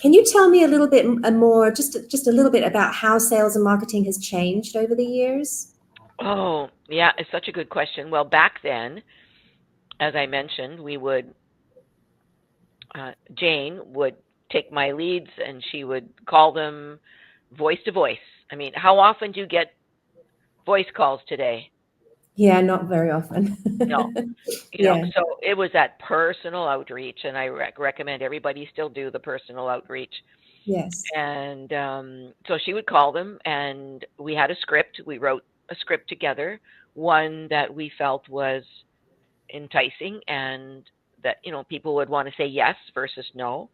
Can you tell me a little bit more, just a little bit about how sales and marketing has changed over the years? Oh, yeah, it's such a good question. Well, back then, as I mentioned, we would, Jane would take my leads and she would call them voice to voice. I mean, how often do you get voice calls today? Yeah, not very often. No. Yeah. So it was that personal outreach, and I recommend everybody still do the personal outreach. Yes. And so she would call them, and we had a script. We wrote a script together, one that we felt was enticing and that people would want to say yes versus no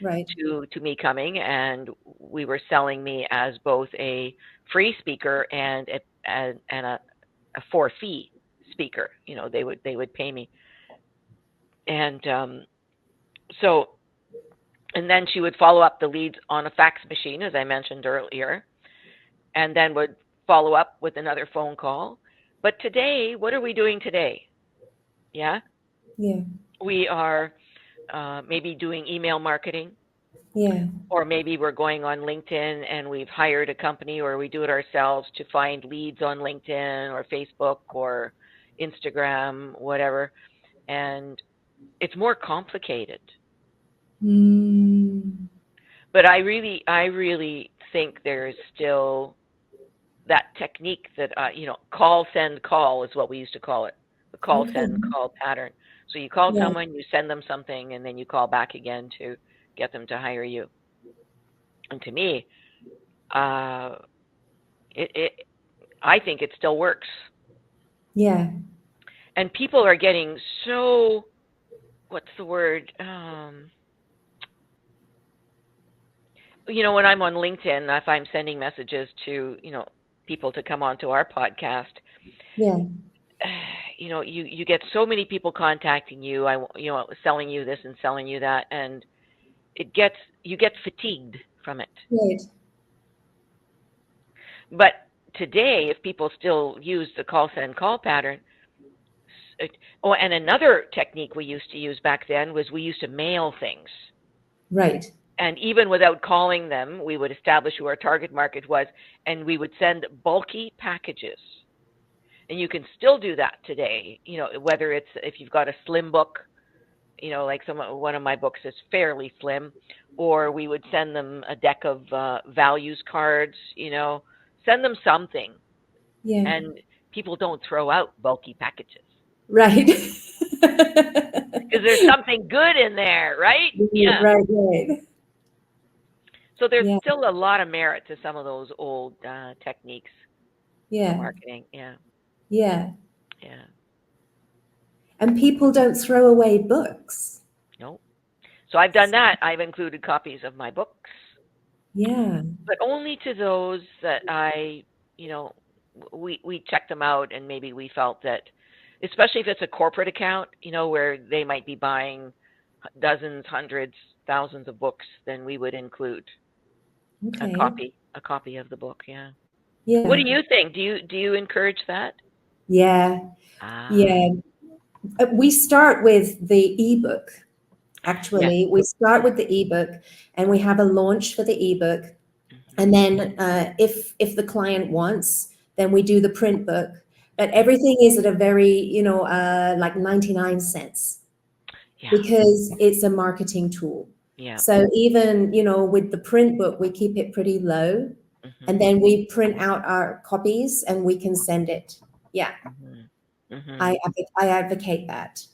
Right. to me coming, and we were selling me as both a free speaker and a for fee speaker. They would pay me, and so and then she would follow up the leads on a fax machine, as I mentioned earlier, and then would follow up with another phone call. But today, what are we doing today? Yeah, Yeah. we are maybe doing email marketing, Yeah. or maybe we're going on LinkedIn and we've hired a company, or we do it ourselves to find leads on LinkedIn or Facebook or Instagram, whatever. And it's more complicated. Mm. But I really think there's still that technique that call, send, call is what we used to call it, the call, Okay. send, call pattern. So you call Yeah. someone, you send them something, and then you call back again to get them to hire you. And to me, uh, it I think it still works. Yeah. And people are getting so, what's the word? When I'm on LinkedIn, if I'm sending messages to, people to come onto our podcast, Yeah. you get so many people contacting you, selling you this and selling you that, and you get fatigued from it. Right. But today, if people still use the call, send, call pattern, oh, and another technique we used to use back then was we used to mail things. Right. And even without calling them, we would establish who our target market was, and we would send bulky packages. And you can still do that today, whether it's if you've got a slim book, like one of my books is fairly slim, or we would send them a deck of values cards, send them something. Yeah. And people don't throw out bulky packages Right. because there's something good in there, right? Yeah. Right. Right. So there's Yeah. still a lot of merit to some of those old techniques for Yeah. marketing. Yeah. Yeah. Yeah. And people don't throw away books. No. So I've done that. I've included copies of my books, Yeah. but only to those that you know, we checked them out, and maybe we felt that, especially if it's a corporate account, where they might be buying dozens, hundreds, thousands of books, then we would include a Okay. copy of the book. Yeah. What Yeah. do you think? Do you encourage that? Yeah. Ah, Yeah. We start with the ebook. yes. Actually, we start with the ebook, and we have a launch for the ebook. Hmm. And then if the client wants, then we do the print book. But everything is at a very, like 99 cents, Yeah. because it's a marketing tool. Yeah. So even, with the print book, we keep it pretty low, and Hmm. then we print out our copies and we can send it. Yeah, Hmm. Hmm. I advocate that.